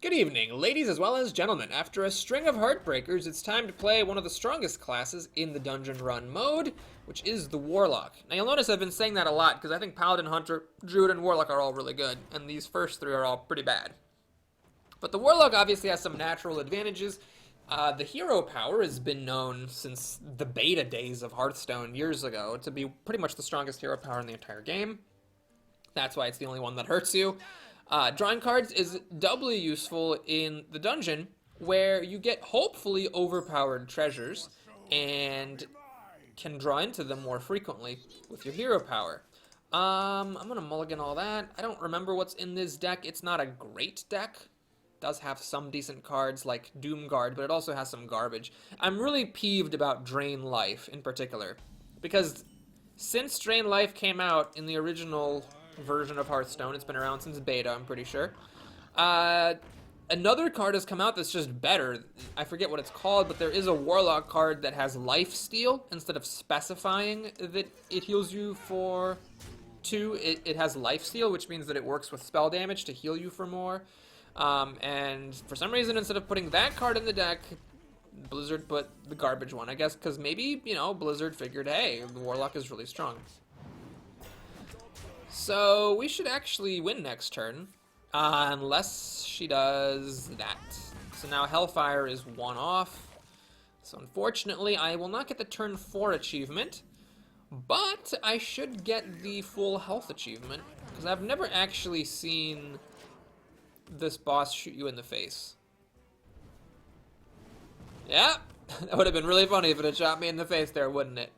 Good evening, ladies as well as gentlemen. After a string of heartbreakers, it's time to play one of the strongest classes in the dungeon run mode, which is the Warlock. Now you'll notice I've been saying that a lot, because I think Paladin, Hunter, Druid, and Warlock are all really good, and these first three are all pretty bad. But the Warlock obviously has some natural advantages. The hero power has been known since the beta days of Hearthstone years ago to be pretty much the strongest hero power in the entire game. That's why it's the only one that hurts you. Drawing cards is doubly useful in the dungeon, where you get hopefully overpowered treasures and can draw into them more frequently with your hero power. I'm gonna mulligan all that. I don't remember what's in this deck. It's not a great deck. It does have some decent cards like Doomguard, but it also has some garbage. I'm really peeved about Drain Life in particular, because since Drain Life came out in the original version of Hearthstone, it's been around since beta, I'm pretty sure. Another card has come out that's just better. I forget what it's called, but there is a Warlock card that has Life Steal. Instead of specifying that it heals you for 2, it has Life Steal, which means that it works with spell damage to heal you for more. And for some reason, instead of putting that card in the deck, Blizzard put the garbage one, I guess, because maybe, you know, Blizzard figured, hey, the Warlock is really strong. So we should actually win next turn, unless she does that. So now Hellfire is 1 off. So unfortunately, I will not get the turn 4 achievement, but I should get the full health achievement, because I've never actually seen this boss shoot you in the face. Yeah, that would have been really funny if it had shot me in the face there, wouldn't it?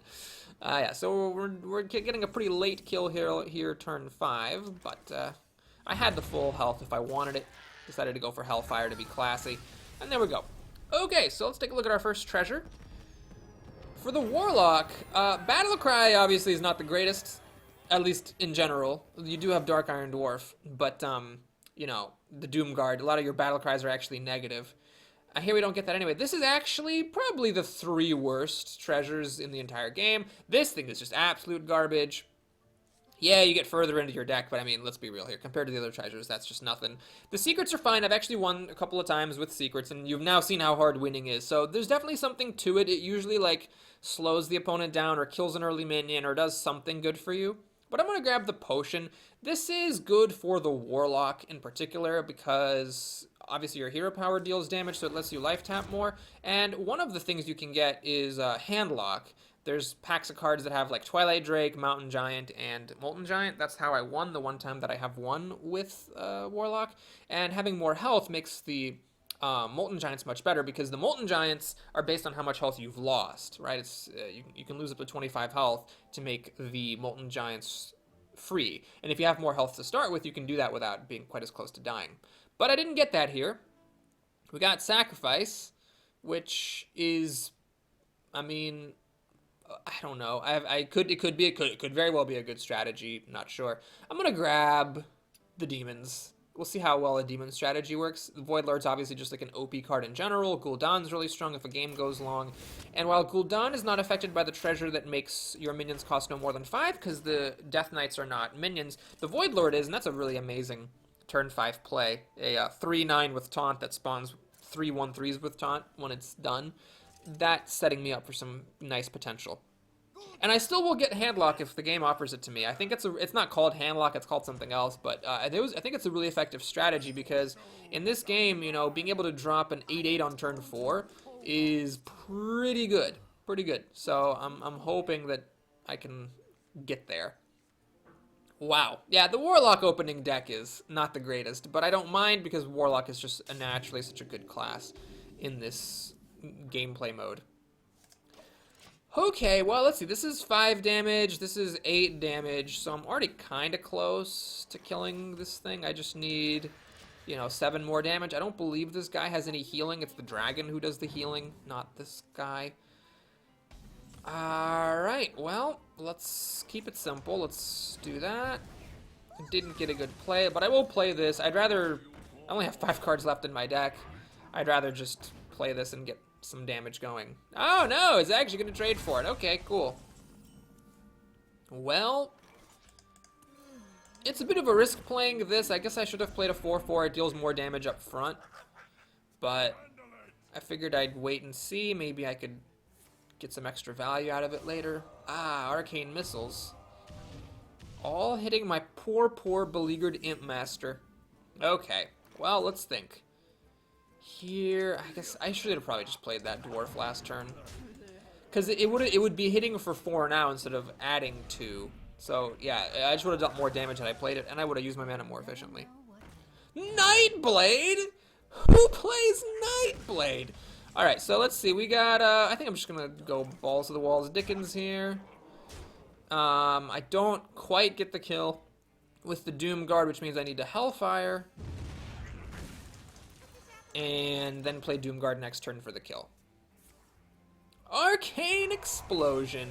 Yeah, so we're getting a pretty late kill here, turn 5, but I had the full health if I wanted it. Decided to go for Hellfire to be classy, and there we go. Okay, so let's take a look at our first treasure. For the Warlock, Battle Cry obviously is not the greatest, at least in general. You do have Dark Iron Dwarf, but, you know, the Doomguard, a lot of your Battle Cries are actually negative. Here we don't get that anyway. This is actually probably the 3 worst treasures in the entire game. This thing is just absolute garbage. Yeah, you get further into your deck, but I mean, let's be real here. Compared to the other treasures, that's just nothing. The secrets are fine. I've actually won a couple of times with secrets, and you've now seen how hard winning is. So there's definitely something to it. It usually, like, slows the opponent down or kills an early minion or does something good for you. But I'm going to grab the potion. This is good for the Warlock in particular because obviously your hero power deals damage, so it lets you life tap more. And one of the things you can get is Handlock. There's packs of cards that have like Twilight Drake, Mountain Giant, and Molten Giant. That's how I won the one time that I have won with Warlock. And having more health makes the Molten Giants much better because the Molten Giants are based on how much health you've lost, right? It's you can lose up to 25 health to make the Molten Giants free. And if you have more health to start with, you can do that without being quite as close to dying. But I didn't get that here. We got Sacrifice, which is, I mean, I don't know. It could very well be a good strategy. Not sure. I'm gonna grab the demons. We'll see how well a demon strategy works. The Void Lord's obviously just like an OP card in general. Gul'dan's really strong if a game goes long. And while Gul'dan is not affected by the treasure that makes your minions cost no more than 5, because the Death Knights are not minions, the Void Lord is, and that's a really amazing turn 5 play. A 3/9 with taunt that spawns 3 1/3s with taunt when it's done. That's setting me up for some nice potential. And I still will get Handlock if the game offers it to me. I think it's not called Handlock, it's called something else, but I think it's a really effective strategy because in this game, you know, being able to drop an 8/8 on turn 4 is pretty good. Pretty good. So I'm hoping that I can get there. Wow. Yeah, the Warlock opening deck is not the greatest, but I don't mind because Warlock is just naturally such a good class in this gameplay mode. Okay, well, let's see. This is 5 damage. This is 8 damage, so I'm already kind of close to killing this thing. I just need, you know, 7 more damage. I don't believe this guy has any healing. It's the dragon who does the healing, not this guy. Alright, well, let's keep it simple. Let's do that. I didn't get a good play, but I will play this. I only have 5 cards left in my deck. I'd rather just play this and get some damage going. Oh, no, it's actually going to trade for it. Okay, cool. Well, It's a bit of a risk playing this. I guess I should have played a 4/4. It deals more damage up front. But I figured I'd wait and see. Maybe I could get some extra value out of it later. Ah, arcane missiles. All hitting my poor, poor beleaguered Imp Master. Okay, well, let's think. Here, I guess I should have probably just played that dwarf last turn. Because it would be hitting for 4 now instead of adding 2. So, yeah, I just would have done more damage had I played it, and I would have used my mana more efficiently. Nightblade? Who plays Nightblade? Alright, so let's see. We got, I think I'm just going to go balls to the walls Dickens here. I don't quite get the kill with the Doom Guard, which means I need to Hellfire. And then play Doom Guard next turn for the kill. Arcane Explosion.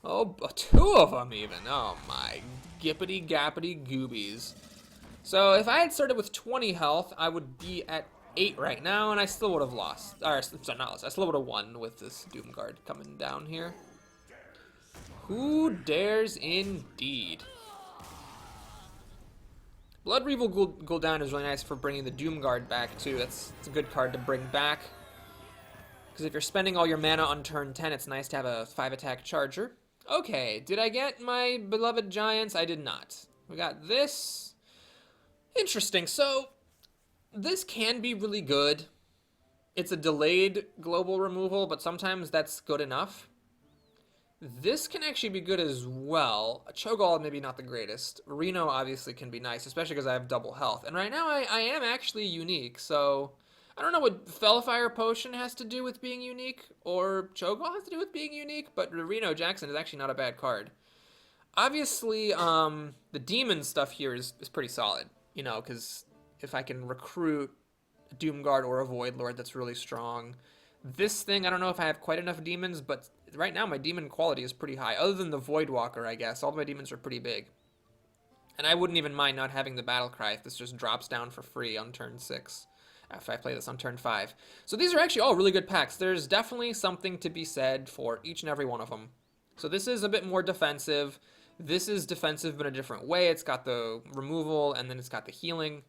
Oh, 2 of them even. Oh my gippity gappity goobies. So if I had started with 20 health, I would be at 8 right now, and I still would have lost. Or, sorry, not lost. I still would have won with this Doom Guard coming down here. Who dares indeed? Blood Reaver Gul'dan is really nice for bringing the Doom Guard back, too. It's a good card to bring back. Because if you're spending all your mana on turn 10, it's nice to have a 5-attack charger. Okay, did I get my beloved giants? I did not. We got this. Interesting. So, this can be really good. It's a delayed global removal, but sometimes that's good enough. This can actually be good as well. Cho'Gall maybe not the greatest. Reno obviously can be nice, especially because I have double health. And right now I am actually unique, so I don't know what Fellfire Potion has to do with being unique, or Cho'Gall has to do with being unique, but Reno Jackson is actually not a bad card. Obviously, the demon stuff here is pretty solid, you know, because if I can recruit a Doom Guard or a Void Lord, that's really strong. This thing, I don't know if I have quite enough demons, but right now my demon quality is pretty high. Other than the Void Walker, I guess. All my demons are pretty big. And I wouldn't even mind not having the Battle Cry if this just drops down for free on turn 6. If I play this on turn 5. So these are actually all really good packs. There's definitely something to be said for each and every one of them. So this is a bit more defensive. This is defensive in a different way. It's got the removal, and then it's got the healing.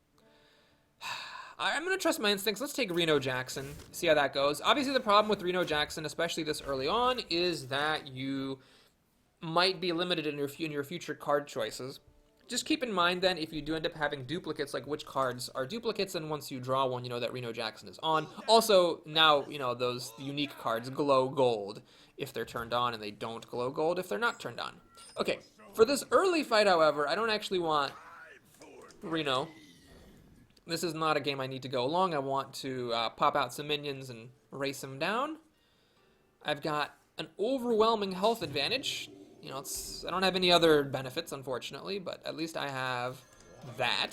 I'm going to trust my instincts. Let's take Reno Jackson, see how that goes. Obviously, the problem with Reno Jackson, especially this early on, is that you might be limited in your future card choices. Just keep in mind, then, if you do end up having duplicates, like which cards are duplicates, and once you draw one, you know that Reno Jackson is on. Also, now, you know, those unique cards glow gold if they're turned on, and they don't glow gold if they're not turned on. Okay, for this early fight, however, I don't actually want Reno. This is not a game I need to go long. I want to pop out some minions and race them down. I've got an overwhelming health advantage. You know, I don't have any other benefits, unfortunately, but at least I have that.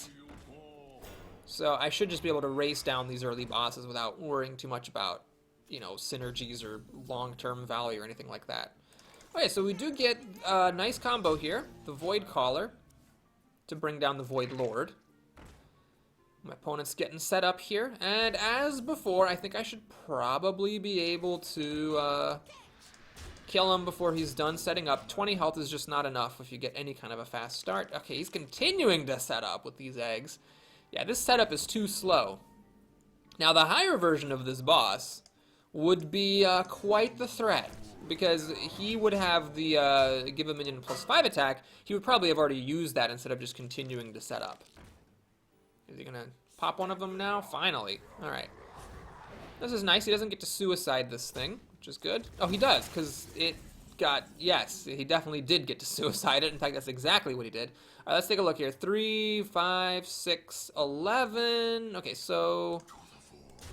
So I should just be able to race down these early bosses without worrying too much about, you know, synergies or long-term value or anything like that. Okay, so we do get a nice combo here. The Void Caller to bring down the Void Lord. My opponent's getting set up here, and as before, I think I should probably be able to kill him before he's done setting up. 20 health is just not enough if you get any kind of a fast start. Okay, he's continuing to set up with these eggs. Yeah, this setup is too slow. Now, the higher version of this boss would be quite the threat, because he would have the give a minion +5 attack. He would probably have already used that instead of just continuing to set up. Is he gonna pop one of them now? Finally. Alright. This is nice. He doesn't get to suicide this thing, which is good. Oh, he does, because it got... Yes, he definitely did get to suicide it. In fact, that's exactly what he did. Alright, let's take a look here. 3, 5, 6, 11... Okay, so...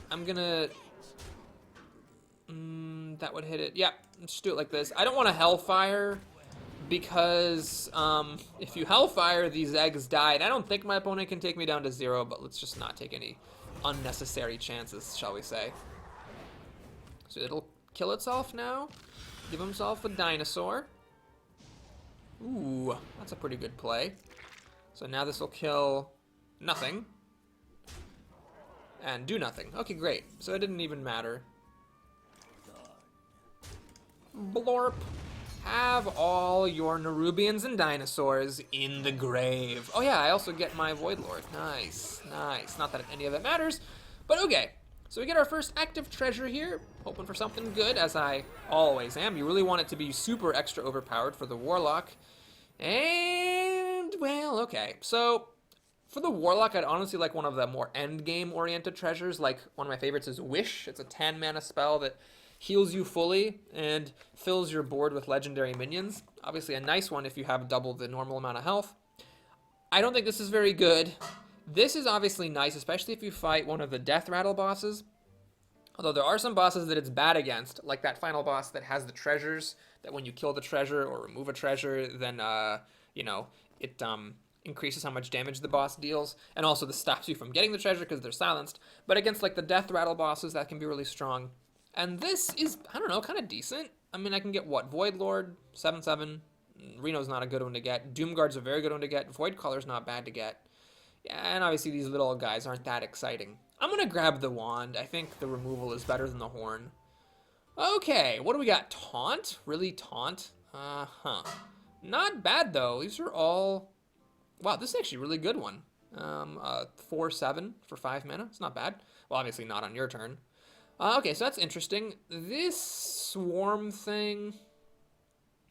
I'm gonna... that would hit it. Yeah, let's do it like this. I don't want to Hellfire... because if you Hellfire, these eggs die, and I don't think my opponent can take me down to 0, but let's just not take any unnecessary chances, shall we say. So it'll kill itself now, give himself a dinosaur. Ooh, that's a pretty good play. So now this will kill nothing, and do nothing. Okay, great. So it didn't even matter. Blorp. have all your Nerubians and dinosaurs in the grave. Oh yeah, I also get my Void Lord. Nice, nice. Not that any of it matters, but okay. So we get our first active treasure here. Hoping for something good, as I always am. You really want it to be super extra overpowered for the Warlock. And, well, okay. So, for the Warlock, I'd honestly like one of the more endgame-oriented treasures. Like, one of my favorites is Wish. It's a 10-mana spell that heals you fully and fills your board with legendary minions. Obviously a nice one if you have double the normal amount of health. I don't think this is very good. This is obviously nice, especially if you fight one of the Death Rattle bosses. Although there are some bosses that it's bad against, like that final boss that has the treasures, that when you kill the treasure or remove a treasure, then, you know, it increases how much damage the boss deals, and also this stops you from getting the treasure because they're silenced. But against, like, the Death Rattle bosses, that can be really strong. And this is, I don't know, kind of decent. I mean, I can get, what, Void Lord, 7/7. Reno's not a good one to get. Doomguard's a very good one to get. Void Caller's not bad to get. Yeah, and obviously these little guys aren't that exciting. I'm going to grab the wand. I think the removal is better than the horn. Okay, what do we got? Taunt? Really, taunt? Uh-huh. Not bad, though. These are all... Wow, this is actually a really good one. 4/7 for 5 mana. It's not bad. Well, obviously not on your turn. Okay, so that's interesting. This swarm thing,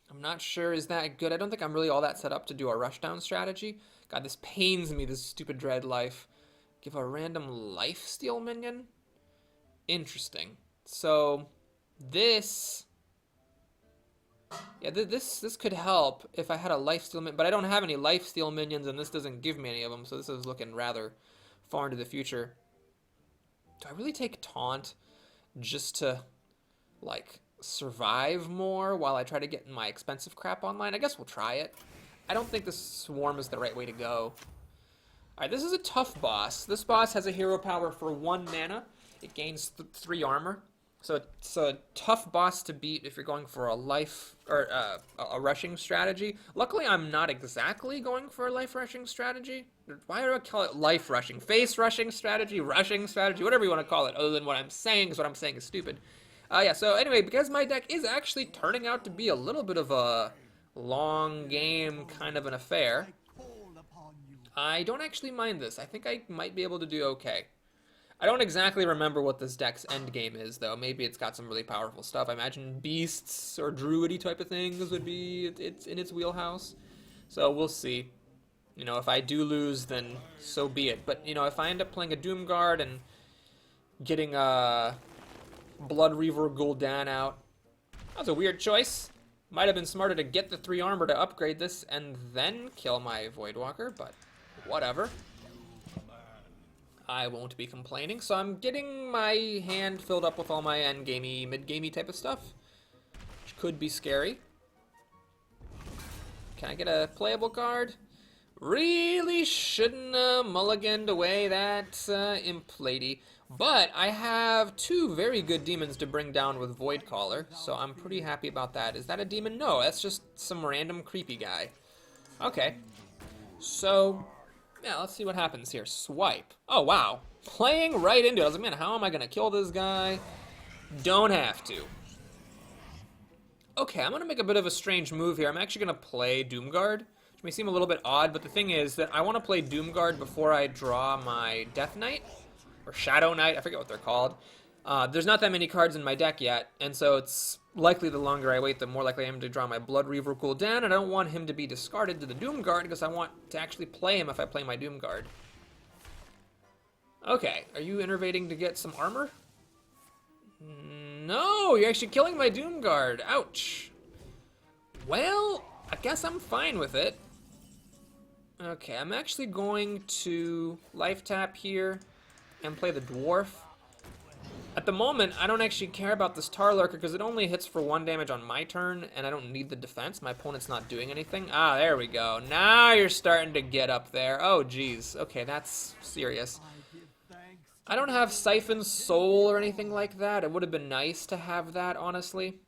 I'm not sure is that good. I don't think I'm really all that set up to do a rushdown strategy. God, this pains me, this stupid dread life. Give a random lifesteal minion? Interesting. So, this... Yeah, this could help if I had a lifesteal minion, but I don't have any lifesteal minions, and this doesn't give me any of them, so this is looking rather far into the future. Do I really take Taunt just to, like, survive more while I try to get my expensive crap online? I guess we'll try it. I don't think this swarm is the right way to go. Alright, this is a tough boss. This boss has a hero power for 1 mana. It gains 3 armor. So it's a tough boss to beat if you're going for a life or a rushing strategy. Luckily, I'm not exactly going for a life rushing strategy. Why do I call it life rushing? Face rushing strategy, whatever you want to call it, other than what I'm saying, because what I'm saying is stupid. Yeah, so anyway, because my deck is actually turning out to be a little bit of a long game kind of an affair, I don't actually mind this. I think I might be able to do okay. I don't exactly remember what this deck's endgame is, though. Maybe it's got some really powerful stuff. I imagine beasts or druidy type of things would be it's in its wheelhouse. So we'll see. You know, if I do lose, then so be it. But, you know, if I end up playing a Doomguard and getting a Blood Reaver Gul'dan out, that was a weird choice. Might have been smarter to get the 3 armor to upgrade this and then kill my Voidwalker, but whatever. I won't be complaining, so I'm getting my hand filled up with all my endgamey, mid-gamey type of stuff, which could be scary. Can I get a playable card? Really shouldn't have mulliganed away that Imp Lady, but I have 2 very good demons to bring down with Void Caller, so I'm pretty happy about that. Is that a demon? No, that's just some random creepy guy. Okay, so... yeah, let's see what happens here. Swipe. Oh, wow. Playing right into it. I was like, man, how am I going to kill this guy? Don't have to. Okay, I'm going to make a bit of a strange move here. I'm actually going to play Doomguard, which may seem a little bit odd, but the thing is that I want to play Doomguard before I draw my Death Knight, or Shadow Knight, I forget what they're called. There's not that many cards in my deck yet, and so it's likely the longer I wait, the more likely I am to draw my Blood Reaver Gul'dan, and I don't want him to be discarded to the Doomguard because I want to actually play him if I play my Doomguard. Okay, are you innervating to get some armor? No, you're actually killing my Doomguard. Ouch. Well, I guess I'm fine with it. Okay, I'm actually going to life tap here and play the Dwarf. At the moment, I don't actually care about this Tarlurker because it only hits for 1 damage on my turn, and I don't need the defense. My opponent's not doing anything. Ah, there we go. Now you're starting to get up there. Oh, geez. Okay, that's serious. I don't have Siphon Soul or anything like that. It would have been nice to have that, honestly.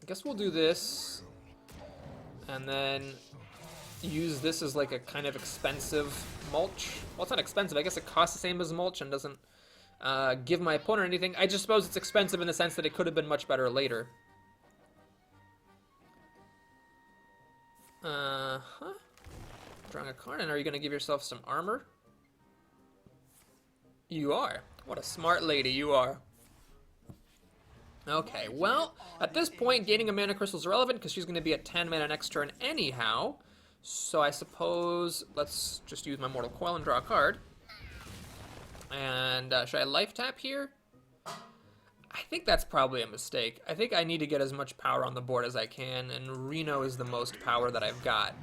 I guess we'll do this. And then use this as like a kind of expensive mulch. Well, it's not expensive. I guess it costs the same as mulch and doesn't give my opponent anything. I just suppose it's expensive in the sense that it could have been much better later. Uh-huh. Drawing a card, and are you going to give yourself some armor? You are. What a smart lady you are. Okay, well, at this point, gaining a mana crystal is irrelevant because she's going to be at 10 mana next turn anyhow. So I suppose let's just use my Mortal Coil and draw a card. And should I life tap here? I think that's probably a mistake. I think I need to get as much power on the board as I can, and Reno is the most power that I've got.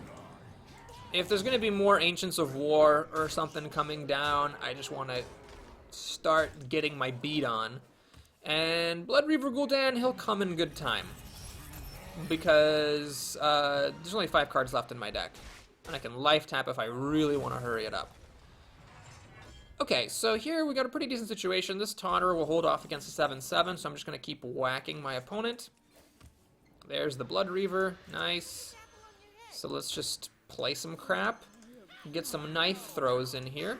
If there's going to be more Ancients of War or something coming down, I just want to start getting my beat on. And Blood Reaver Gul'dan, he'll come in good time. Because there's only 5 cards left in my deck. And I can life tap if I really want to hurry it up. Okay, so here we got a pretty decent situation. This Taunter will hold off against the 7/7, so I'm just going to keep whacking my opponent. There's the Blood Reaver. Nice. So let's just play some crap. Get some knife throws in here.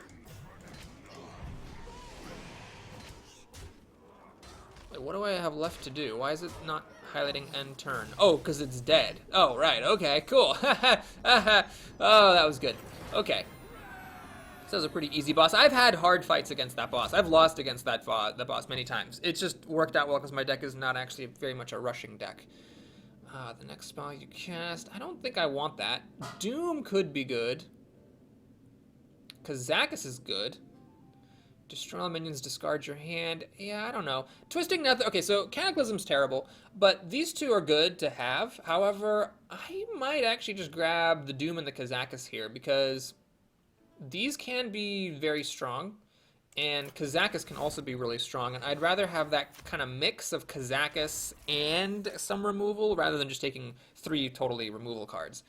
Wait, what do I have left to do? Why is it not highlighting end turn? Oh, because it's dead. Oh, right. Okay, cool. Oh, that was good. Okay. So that was a pretty easy boss. I've had hard fights against that boss. I've lost against that the boss many times. It's just worked out well because my deck is not actually very much a rushing deck. The next spell you cast. I don't think I want that. Doom could be good. Kazakus is good. Destroy all minions, discard your hand. Yeah, I don't know. Twisting Nether. Okay, so Cataclysm's terrible, but these two are good to have. However, I might actually just grab the Doom and the Kazakus here because these can be very strong, and Kazakus can also be really strong, and I'd rather have that kind of mix of Kazakus and some removal rather than just taking 3 totally removal cards.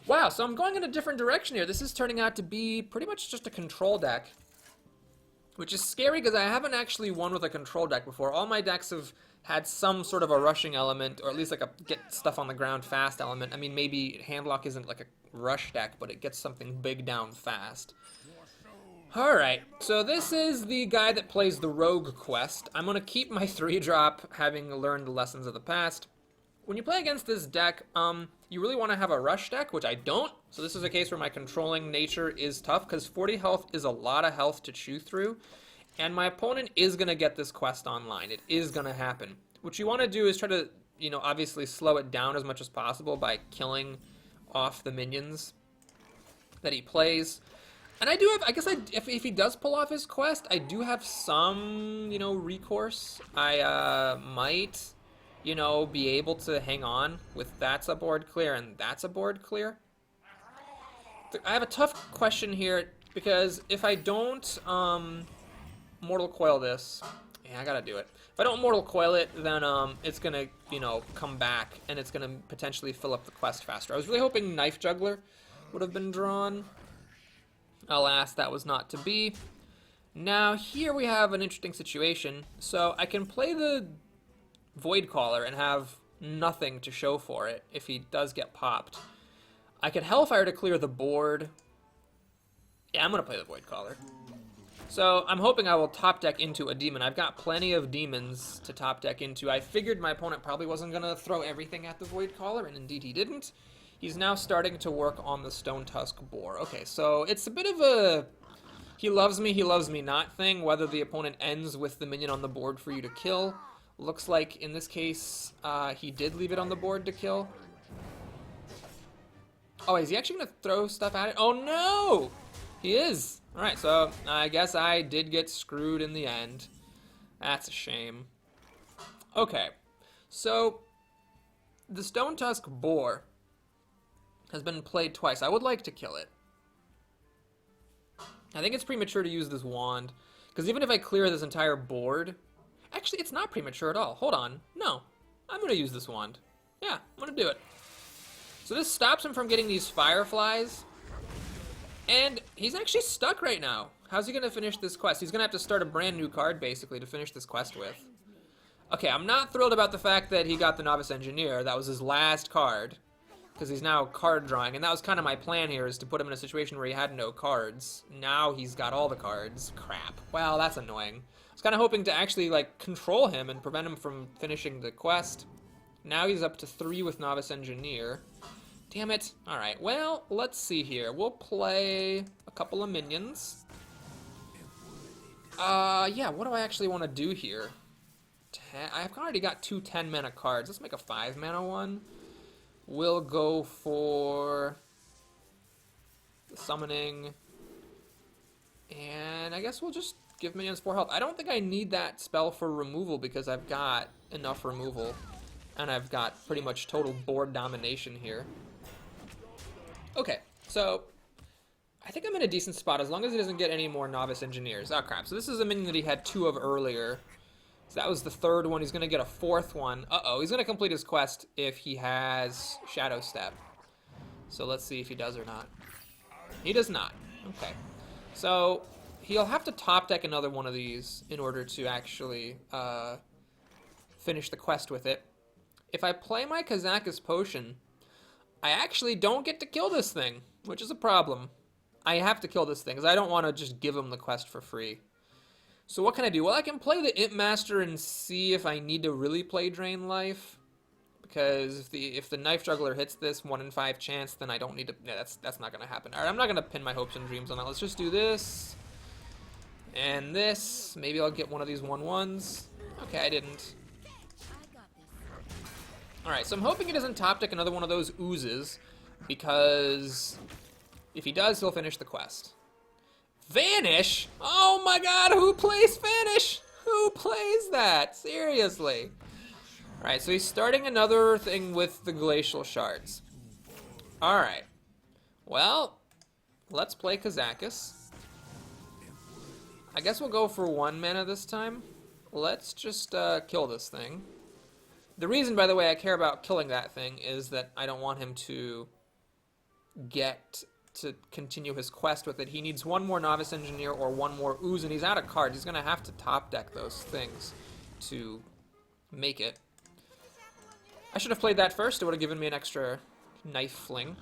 Wow, so I'm going in a different direction here. This is turning out to be pretty much just a control deck, which is scary because I haven't actually won with a control deck before. All my decks have had some sort of a rushing element, or at least like a get stuff on the ground fast element. I mean, maybe Handlock isn't like a rush deck, but it gets something big down fast. Alright, so this is the guy that plays the Rogue quest. I'm going to keep my 3-drop, having learned the lessons of the past. When you play against this deck, you really want to have a rush deck, which I don't. So this is a case where my controlling nature is tough, because 40 health is a lot of health to chew through. And my opponent is going to get this quest online. It is going to happen. What you want to do is try to, you know, obviously slow it down as much as possible by killing off the minions that he plays. And I do have, I guess if he does pull off his quest, I do have some, you know, recourse. I might, you know, be able to hang on with that's a board clear and that's a board clear. I have a tough question here because if I don't Mortal Coil this, yeah, I gotta do it. If I don't Mortal Coil it, then it's gonna, you know, come back and it's gonna potentially fill up the quest faster. I was really hoping Knife Juggler would have been drawn. Alas, that was not to be. Now, here we have an interesting situation. So I can play the Void Caller and have nothing to show for it if he does get popped. I could Hellfire to clear the board. Yeah, I'm going to play the Void Caller. So I'm hoping I will top deck into a demon. I've got plenty of demons to top deck into. I figured my opponent probably wasn't going to throw everything at the Void Caller, and indeed he didn't. He's now starting to work on the Stone Tusk Boar. Okay, so it's a bit of a he loves me not thing, whether the opponent ends with the minion on the board for you to kill. Looks like, in this case, he did leave it on the board to kill. Oh, is he actually going to throw stuff at it? Oh, no! He is. All right, so I guess I did get screwed in the end. That's a shame. Okay, so the Stone Tusk Boar has been played twice. I would like to kill it. I think it's premature to use this wand, because even if I clear this entire board... Actually, it's not premature at all. Hold on. No. I'm going to use this wand. Yeah, I'm going to do it. So this stops him from getting these fireflies, and he's actually stuck right now. How's he going to finish this quest? He's going to have to start a brand new card, basically, to finish this quest with. Okay, I'm not thrilled about the fact that he got the Novice Engineer. That was his last card, because he's now card drawing, and that was kind of my plan here, is to put him in a situation where he had no cards. Now he's got all the cards. Crap. Well, that's annoying. I was kind of hoping to actually, like, control him and prevent him from finishing the quest. Now he's up to 3 with Novice Engineer. Damn it. Alright, well, let's see here. We'll play a couple of minions. Yeah, what do I actually want to do here? I've already got two 10-mana cards. Let's make a 5-mana one. We'll go for the summoning. And I guess we'll just give minions 4 health. I don't think I need that spell for removal because I've got enough removal. And I've got pretty much total board domination here. Okay, so I think I'm in a decent spot as long as he doesn't get any more novice engineers. Oh crap, so this is a minion that he had 2 of earlier. So that was the 3rd one. He's going to get a 4th one. Uh-oh, he's going to complete his quest if he has Shadow Step. So let's see if he does or not. He does not. Okay. So he'll have to top deck another one of these in order to actually finish the quest with it. If I play my Kazakus Potion, I actually don't get to kill this thing, which is a problem. I have to kill this thing, because I don't want to just give him the quest for free. So what can I do? Well, I can play the Imp Master and see if I need to really play Drain Life. Because if the Knife Juggler hits this 1 in 5 chance, then I don't need to... Yeah, that's not going to happen. Alright, I'm not going to pin my hopes and dreams on that. Let's just do this. And this. Maybe I'll get one of these 1/1s. Okay, I didn't. Alright, so I'm hoping he doesn't top deck another one of those oozes, because if he does, he'll finish the quest. Vanish? Oh my god, who plays Vanish? Who plays that? Seriously. Alright, so he's starting another thing with the Glacial Shards. Alright. Well, let's play Kazakus. I guess we'll go for 1 mana this time. Let's just kill this thing. The reason, by the way, I care about killing that thing is that I don't want him to get to continue his quest with it. He needs 1 more Novice Engineer or 1 more Ooze, and he's out of cards. He's going to have to top deck those things to make it. I should have played that first. It would have given me an extra knife fling.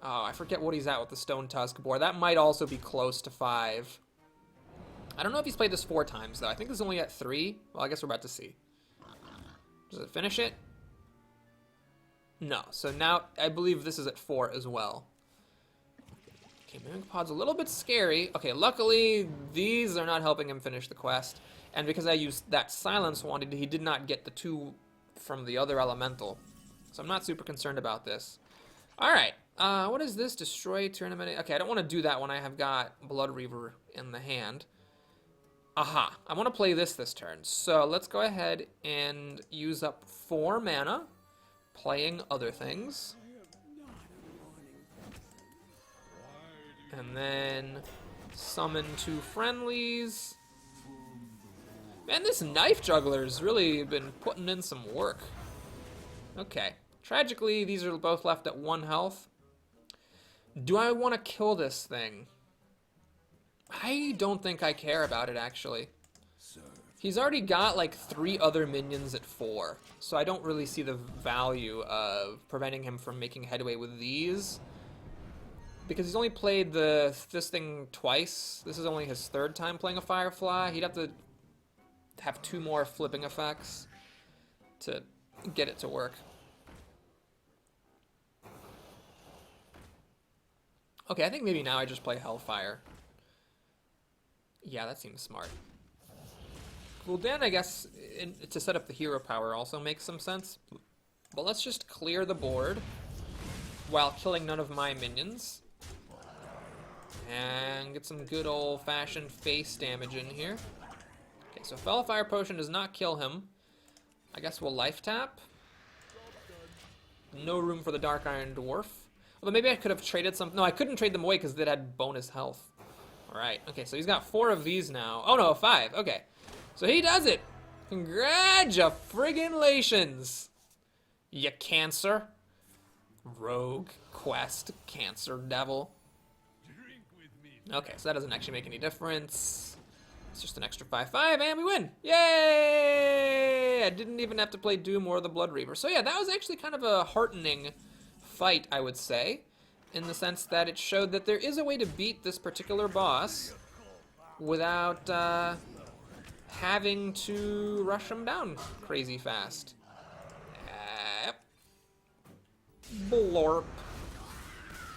Oh, I forget what he's at with the Stone Tusk board. That might also be close to 5. I don't know if he's played this 4 times, though. I think this is only at 3. Well, I guess we're about to see. Does it finish it? No. So now I believe this is at 4 as well. Okay, Mimic Pod's a little bit scary. Okay, luckily these are not helping him finish the quest. And because I used that Silence Wand, he did not get the 2 from the other elemental. So I'm not super concerned about this. Alright, what is this? Destroy tournament. Okay, I don't want to do that when I have got Blood Reaver in the hand. Aha, I want to play this turn. So let's go ahead and use up 4 mana, playing other things. And then summon 2 friendlies. Man, this Knife Juggler's really been putting in some work. Okay. Tragically, these are both left at 1 health. Do I want to kill this thing? I don't think I care about it, actually. He's already got like 3 other minions at 4, so I don't really see the value of preventing him from making headway with these. Because he's only played this thing twice. This is only his 3rd time playing a Firefly. He'd have to have 2 more flipping effects to get it to work. Okay, I think maybe now I just play Hellfire. Yeah, that seems smart. Gul'dan, I guess, to set up the hero power also makes some sense. But let's just clear the board while killing none of my minions. And get some good old-fashioned face damage in here. Okay, so Hellfire Potion does not kill him. I guess we'll life tap. No room for the Dark Iron Dwarf. Although maybe I could have traded some... No, I couldn't trade them away because they had bonus health. Alright, okay, so he's got 4 of these now. Oh no, 5, okay. So he does it! Congratulations! You cancer. Rogue, quest, cancer devil. Okay, so that doesn't actually make any difference. It's just an extra 5/5, and we win! Yay! I didn't even have to play Doom or the Blood Reaver. So yeah, that was actually kind of a heartening fight, I would say, in the sense that it showed that there is a way to beat this particular boss without having to rush him down crazy fast. Blorp.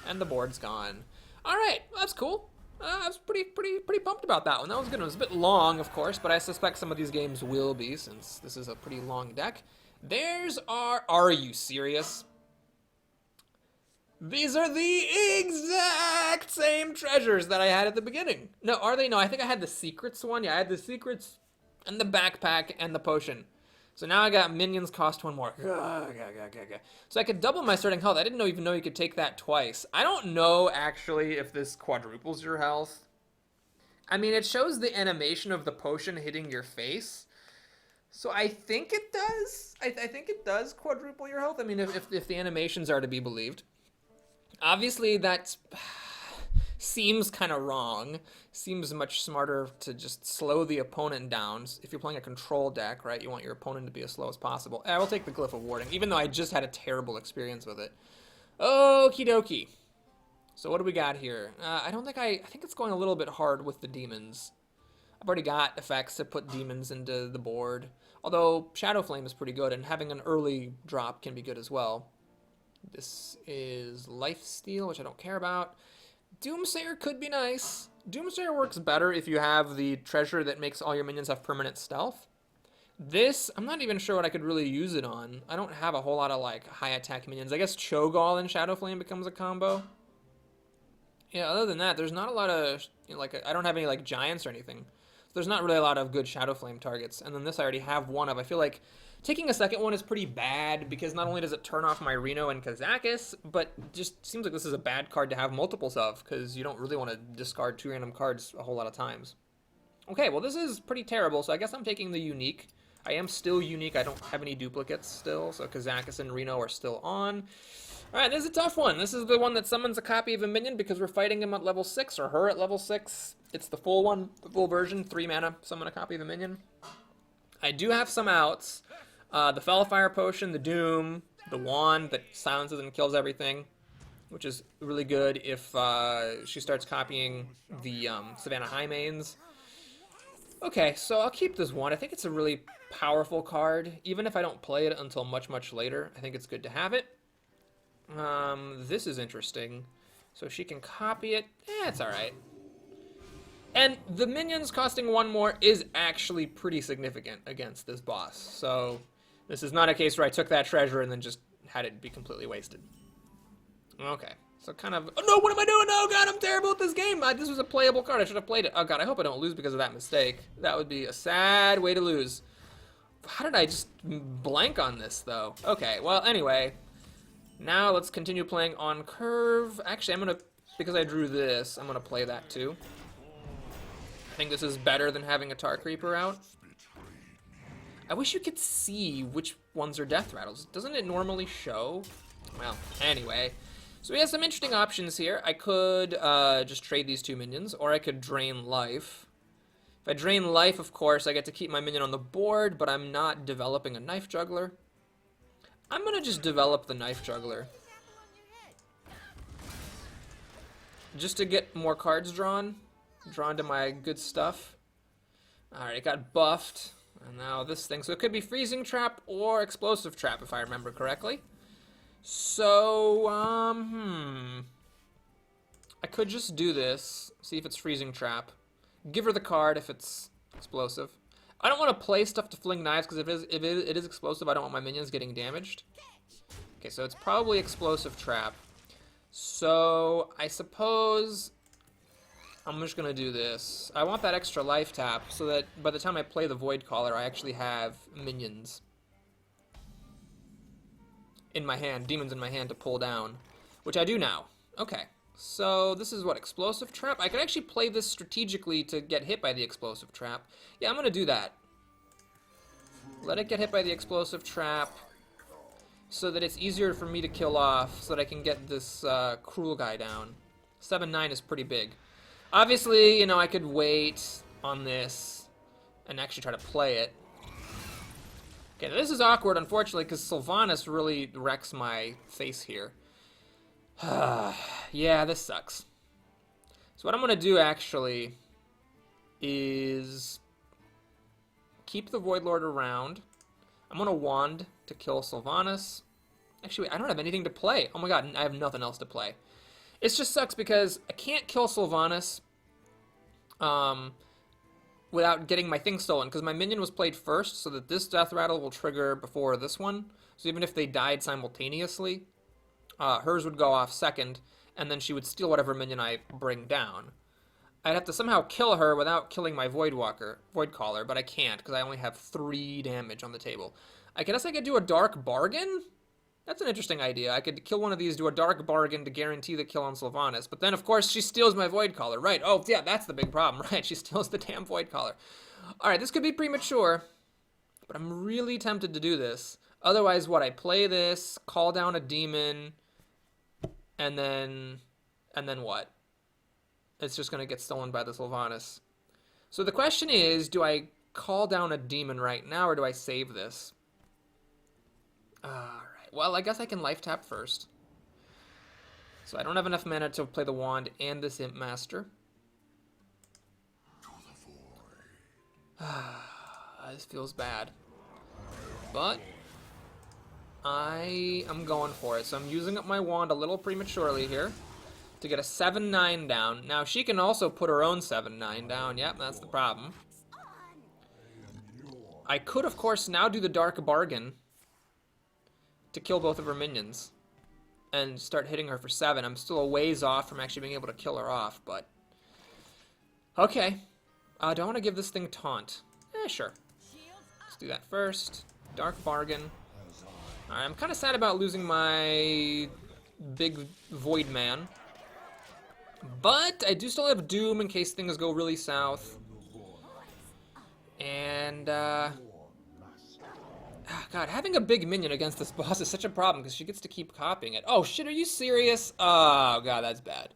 And the board's gone. All right, that's cool. I was pretty pumped about that one. That was good. It was a bit long, of course, but I suspect some of these games will be, since this is a pretty long deck. There's our... Are you serious? These are the exact same treasures that I had at the beginning. No, are they? No, I think I had the secrets one. Yeah, I had the secrets and the backpack and the potion. So now I got minions cost one more. So I could double my starting health. I didn't even know you could take that twice. I don't know, actually, if this quadruples your health. I mean, it shows the animation of the potion hitting your face. So I think it does. I think it does quadruple your health. I mean, if the animations are to be believed. Obviously, that seems kind of wrong. Seems much smarter to just slow the opponent down. If you're playing a control deck, right, you want your opponent to be as slow as possible. I will take the Glyph of Warding, even though I just had a terrible experience with it. Okie dokie. So what do we got here? I think it's going a little bit hard with the demons. I've already got effects to put demons into the board. Although Shadow Flame is pretty good, and having an early drop can be good as well. This is Lifesteal, which I don't care about. Doomsayer could be nice. Doomsayer works better if you have the treasure that makes all your minions have permanent stealth. This, I'm not even sure what I could really use it on. I don't have a whole lot of, like, high attack minions. I guess Cho'Gall and Shadow Flame becomes a combo. Yeah, other than that, there's not a lot of, you know, like, I don't have any, like, giants or anything. So there's not really a lot of good Shadow Flame targets. And then this I already have one of. I feel like taking a second one is pretty bad because not only does it turn off my Reno and Kazakis, but just seems like this is a bad card to have multiples of because you don't really want to discard 2 random cards a whole lot of times. Okay, well this is pretty terrible, so I guess I'm taking the unique. I am still unique. I don't have any duplicates still, so Kazakis and Reno are still on. Alright, this is a tough one. This is the one that summons a copy of a minion because we're fighting him at level 6, or her at level 6. It's the full one, the full version, 3 mana, summon a copy of a minion. I do have some outs. The Fellfire Potion, the Doom, the Wand that silences and kills everything, which is really good if she starts copying the Savannah High mains. Okay, so I'll keep this one. I think it's a really powerful card. Even if I don't play it until much, much later, I think it's good to have it. This is interesting. So she can copy it. It's alright. And the minions costing 1 more is actually pretty significant against this boss. So this is not a case where I took that treasure and then just had it be completely wasted. Okay. So kind of... Oh, no, what am I doing? Oh, God, I'm terrible at this game. This was a playable card. I should have played it. Oh, God, I hope I don't lose because of that mistake. That would be a sad way to lose. How did I just blank on this, though? Okay, well, anyway. Now let's continue playing on curve. Actually, I'm going to... Because I drew this, I'm going to play that, too. I think this is better than having a Tar Creeper out. I wish you could see which ones are Death Rattles. Doesn't it normally show? Well, anyway... So we have some interesting options here. I could just trade these 2 minions, or I could drain life. If I drain life, of course, I get to keep my minion on the board, but I'm not developing a Knife Juggler. I'm going to just develop the Knife Juggler. Just to get more cards drawn to my good stuff. Alright, it got buffed. And now this thing. So it could be Freezing Trap or Explosive Trap, if I remember correctly. So, I could just do this, see if it's Freezing Trap. Give her the card if it's explosive. I don't want to play stuff to fling knives, because if it is explosive, I don't want my minions getting damaged. Okay, so it's probably Explosive Trap. So, I suppose I'm just going to do this. I want that extra life tap, so that by the time I play the Void Caller, I actually have minions in my hand, demons in my hand to pull down, which I do now. Okay, so this is what, Explosive Trap? I could actually play this strategically to get hit by the Explosive Trap. Yeah, I'm gonna do that. Let it get hit by the Explosive Trap so that it's easier for me to kill off, so that I can get this Cruel guy down. 7-9 is pretty big. Obviously, you know, I could wait on this and actually try to play it. Okay, this is awkward, unfortunately, because Sylvanas really wrecks my face here. Yeah, this sucks. So what I'm going to do, actually, is keep the Void Lord around. I'm going to Wand to kill Sylvanas. Actually, wait, I don't have anything to play. Oh my god, I have nothing else to play. It just sucks because I can't kill Sylvanas without getting my thing stolen, because my minion was played first, so that this death rattle will trigger before this one. So even if they died simultaneously, hers would go off second, and then she would steal whatever minion I bring down. I'd have to somehow kill her without killing my Voidcaller, but I can't, because I only have 3 damage on the table. I guess I could do a Dark Bargain? That's an interesting idea. I could kill one of these, do a Dark Bargain to guarantee the kill on Sylvanas, but then, of course, she steals my Voidcaller. Right, oh, yeah, that's the big problem, right? She steals the damn Voidcaller. Alright, this could be premature, but I'm really tempted to do this. Otherwise, what, I play this, call down a demon, and then what? It's just going to get stolen by the Sylvanas. So the question is, do I call down a demon right now, or do I save this? Alright, well, I guess I can life tap first. So I don't have enough mana to play the wand and this Imp Master. This feels bad. But I am going for it. So I'm using up my wand a little prematurely here to get a 7-9 down. Now, she can also put her own 7-9 down. Yep, that's the problem. I could, of course, now do the Dark Bargain to kill both of her minions and start hitting her for 7. I'm still a ways off from actually being able to kill her off, but... Okay. Do I want to give this thing Taunt? Sure. Let's do that first. Dark Bargain. Alright, I'm kind of sad about losing my big Void Man. But I do still have Doom in case things go really south. And, God, having a big minion against this boss is such a problem because she gets to keep copying it. Oh, shit, are you serious? Oh, God, that's bad.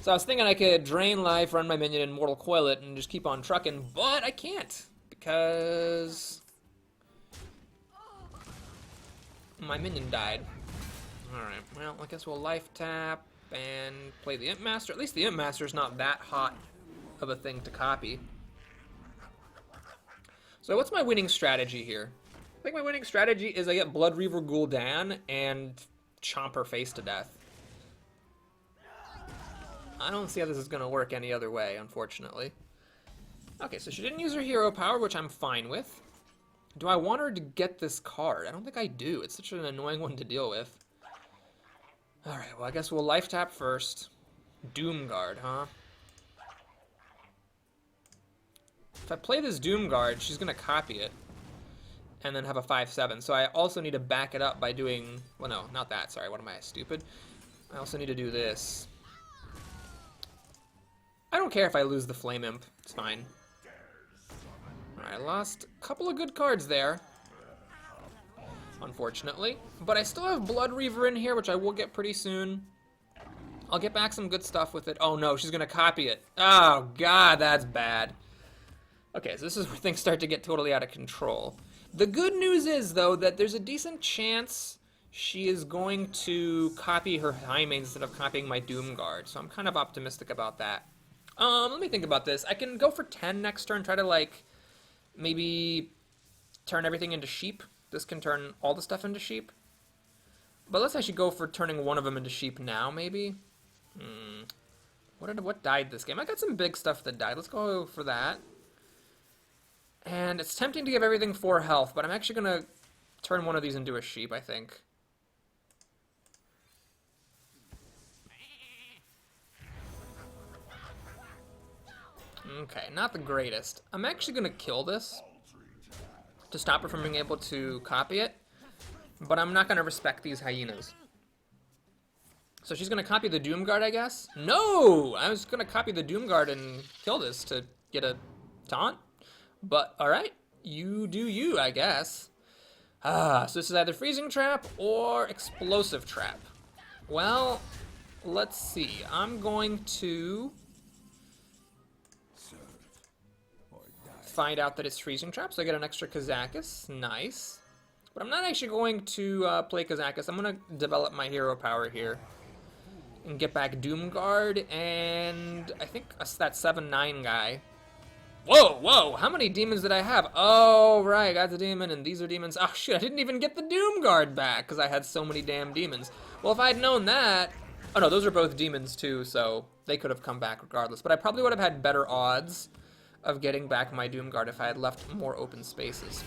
So I was thinking I could drain life, run my minion, and Mortal Coil it, and just keep on trucking, but I can't because my minion died. Alright, well, I guess we'll life tap and play the Imp Master. At least the Imp Master is not that hot of a thing to copy. So what's my winning strategy here? I think my winning strategy is I get Blood Reaver Gul'dan and chomp her face to death. I don't see how this is going to work any other way, unfortunately. Okay, so she didn't use her hero power, which I'm fine with. Do I want her to get this card? I don't think I do. It's such an annoying one to deal with. Alright, well, I guess we'll life tap first. Doomguard, huh? If I play this Doomguard, she's going to copy it. And then have a 5-7. So I also need to back it up by doing... Well, no, not that. Sorry, what am I, stupid? I also need to do this. I don't care if I lose the Flame Imp. It's fine. Alright, I lost a couple of good cards there. Unfortunately. But I still have Blood Reaver in here, which I will get pretty soon. I'll get back some good stuff with it. Oh no, she's going to copy it. Oh god, that's bad. Okay, so this is where things start to get totally out of control. The good news is, though, that there's a decent chance she is going to copy her Highmane instead of copying my Doomguard. So I'm kind of optimistic about that. Let me think about this. I can go for 10 next turn, try to, like, maybe turn everything into sheep. This can turn all the stuff into sheep. But let's actually go for turning one of them into sheep now, maybe. What died this game? I got some big stuff that died. Let's go for that. And it's tempting to give everything 4 health, but I'm actually going to turn one of these into a sheep, I think. Okay, not the greatest. I'm actually going to kill this to stop her from being able to copy it, but I'm not going to respect these hyenas. So she's going to copy the Doomguard, I guess? No! I was going to copy the Doomguard and kill this to get a taunt. But, alright, you do you, I guess. So this is either Freezing Trap or Explosive Trap. Well, let's see. I'm going to find out that it's Freezing Trap, so I get an extra Kazakus. Nice. But I'm not actually going to play Kazakus. I'm going to develop my hero power here and get back Doomguard and I think that 7-9 guy. Whoa, whoa, how many demons did I have? Oh, right, I got the demon, and these are demons. Oh, shit, I didn't even get the Doomguard back, because I had so many damn demons. Well, if I had known that, Oh no, those are both demons too, so they could have come back regardless. But I probably would have had better odds of getting back my Doomguard if I had left more open spaces.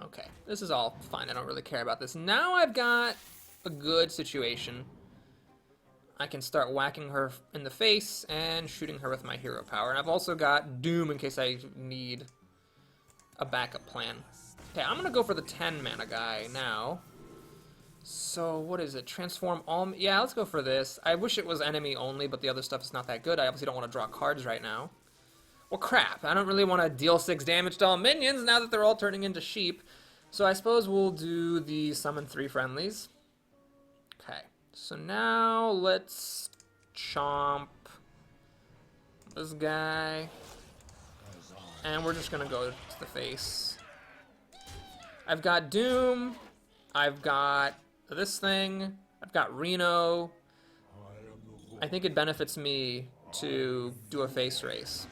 Okay, this is all fine. I don't really care about this. Now I've got a good situation. I can start whacking her in the face and shooting her with my hero power. And I've also got Doom in case I need a backup plan. Okay, I'm going to go for the 10 mana guy now. So, what is it? Transform all... Yeah, let's go for this. I wish it was enemy only, but the other stuff is not that good. I obviously don't want to draw cards right now. Well, crap. I don't really want to deal 6 damage to all minions now that they're all turning into sheep. So I suppose we'll do the summon 3 friendlies. Okay. So now let's chomp this guy. And we're just going to go to the face. I've got Doom. I've got this thing. I've got Reno. I think it benefits me to do a face race.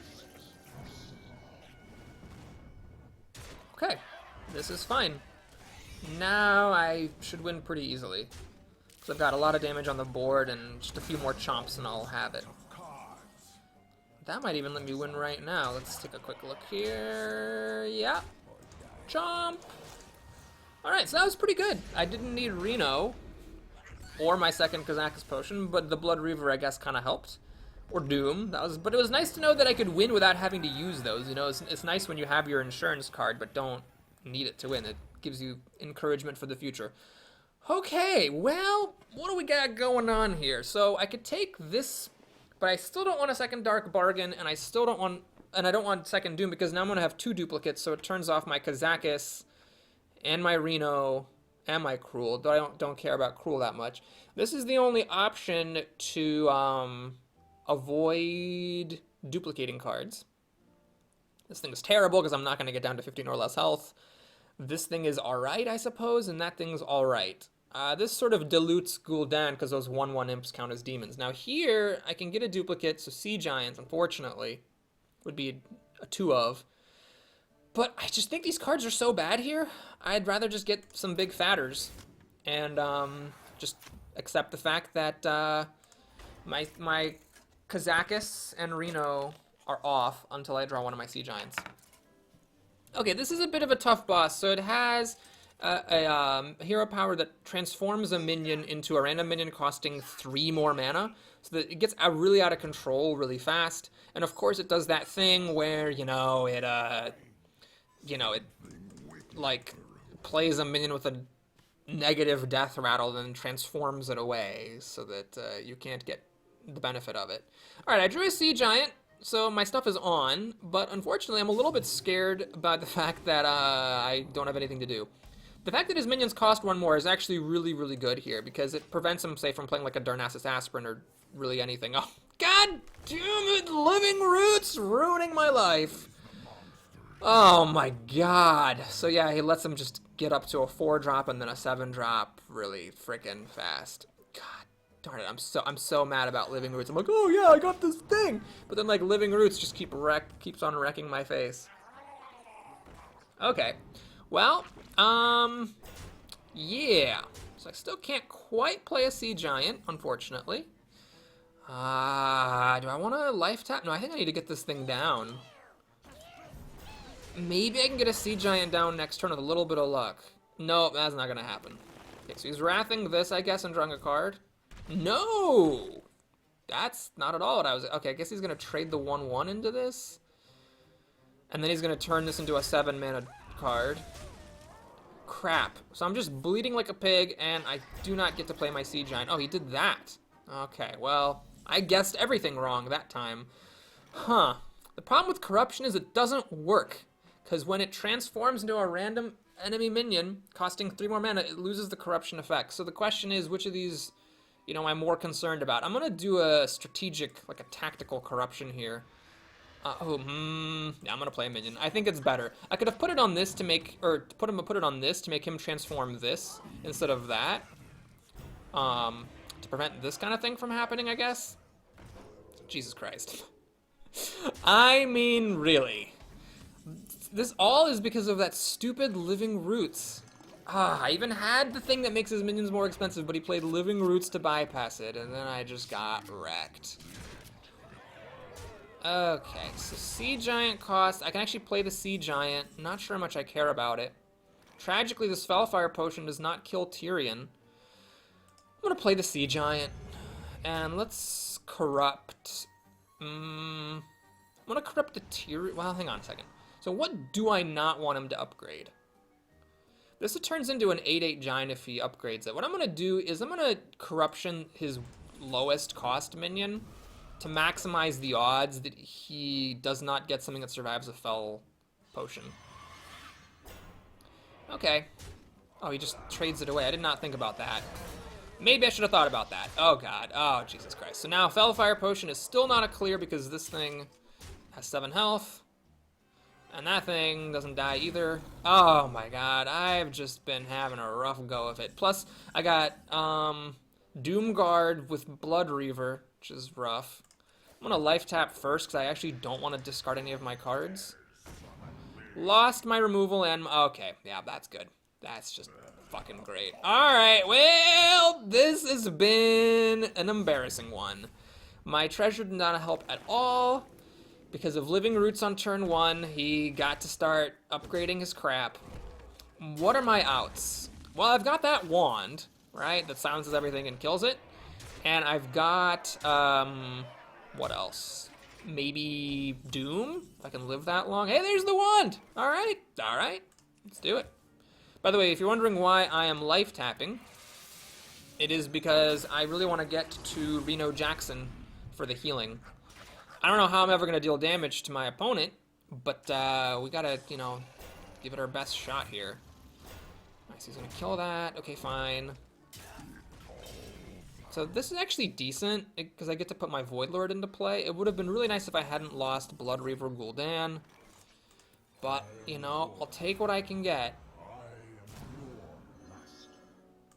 Okay, this is fine. Now I should win pretty easily. Because I've got a lot of damage on the board and just a few more chomps and I'll have it. That might even let me win right now. Let's take a quick look here. Yeah. Chomp. Alright, so that was pretty good. I didn't need Reno or my second Kazakus potion, but the Blood Reaver I guess kind of helped. Or Doom. But it was nice to know that I could win without having to use those. You know, it's nice when you have your insurance card, but don't need it to win. It gives you encouragement for the future. Okay, well, what do we got going on here? So I could take this, but I still don't want a second Dark Bargain, and I don't want second Doom because now I'm gonna have 2 duplicates, so it turns off my Kazakus and my Reno and my Cruel. Though I don't care about Cruel that much. This is the only option to avoid duplicating cards. This thing is terrible because I'm not going to get down to 15 or less health. This thing is alright, I suppose, and that thing's alright. This sort of dilutes Gul'dan because those 1/1 imps count as demons. Now here, I can get a duplicate, so Sea Giants, unfortunately, would be a 2 of. But I just think these cards are so bad here, I'd rather just get some big fatters. And just accept the fact that my Kazakus and Reno are off until I draw one of my Sea Giants. Okay, this is a bit of a tough boss. So it has a hero power that transforms a minion into a random minion costing 3 more mana. So that it gets really out of control really fast. And of course it does that thing where, it like plays a minion with a negative death rattle and then transforms it away so that you can't get the benefit of it. Alright, I drew a Sea Giant, so my stuff is on, but unfortunately I'm a little bit scared about the fact that I don't have anything to do. The fact that his minions cost 1 more is actually really, really good here, because it prevents him, say, from playing like a Darnassus Aspirin or really anything. Oh, god damn it, Living Roots ruining my life. Oh my god. So yeah, he lets him just get up to a 4-drop and then a 7-drop really freaking fast. God darn it, I'm so mad about Living Roots. I'm like, oh yeah, I got this thing. But then like Living Roots just keeps on wrecking my face. Okay. Well, yeah. So I still can't quite play a Sea Giant, unfortunately. Do I want to life tap? No, I think I need to get this thing down. Maybe I can get a Sea Giant down next turn with a little bit of luck. Nope, that's not gonna happen. Okay, so he's wrathing this, I guess, and drawing a card. No! That's not at all what I was... Okay, I guess he's gonna trade the 1/1 into this. And then he's gonna turn this into a 7-mana card. Crap. So I'm just bleeding like a pig, and I do not get to play my Sea Giant. Oh, he did that. Okay, well, I guessed everything wrong that time. Huh. The problem with corruption is it doesn't work. Because when it transforms into a random enemy minion, costing 3 more mana, it loses the corruption effect. So the question is, which of these, I'm more concerned about? I'm going to do a strategic, like a tactical corruption here. Yeah, I'm going to play a minion. I think it's better. I could have put it on this to make, or put it on this to make him transform this instead of that. To prevent this kind of thing from happening, I guess. Jesus Christ. I mean, really. This all is because of that stupid Living Roots. Ah, I even had the thing that makes his minions more expensive, but he played Living Roots to bypass it, and then I just got wrecked. Okay, so Sea Giant cost. I can actually play the Sea Giant. Not sure how much I care about it. Tragically, this Spellfire Potion does not kill Tyrion. I'm gonna play the Sea Giant. And let's corrupt. I'm gonna corrupt the Tyrion. Well, hang on a second. So what do I not want him to upgrade? This turns into an 8/8 Giant if he upgrades it. What I'm gonna do is I'm gonna corruption his lowest cost minion to maximize the odds that he does not get something that survives a Fel potion. Okay. Oh, he just trades it away. I did not think about that. Maybe I should have thought about that. Oh, God. Oh, Jesus Christ. So now Fellfire Potion is still not a clear because this thing has 7 health. And that thing doesn't die either. Oh, my God. I've just been having a rough go of it. Plus, I got Doomguard with Blood Reaver, which is rough. I'm going to life tap first because I actually don't want to discard any of my cards. Lost my removal and... Okay, yeah, that's good. That's just fucking great. Alright, well, this has been an embarrassing one. My treasure did not help at all. Because of Living Roots on turn 1, he got to start upgrading his crap. What are my outs? Well, I've got that wand, right? That silences everything and kills it. And I've got, what else? Maybe Doom? If I can live that long. Hey, there's the wand! Alright, alright. Let's do it. By the way, if you're wondering why I am life tapping, it is because I really want to get to Reno Jackson for the healing. I don't know how I'm ever going to deal damage to my opponent, but we got to, you know, give it our best shot here. Nice, he's going to kill that. Okay, fine. So this is actually decent, because I get to put my Void Lord into play. It would have been really nice if I hadn't lost Blood Reaver Gul'dan. But, you know, I'll take what I can get.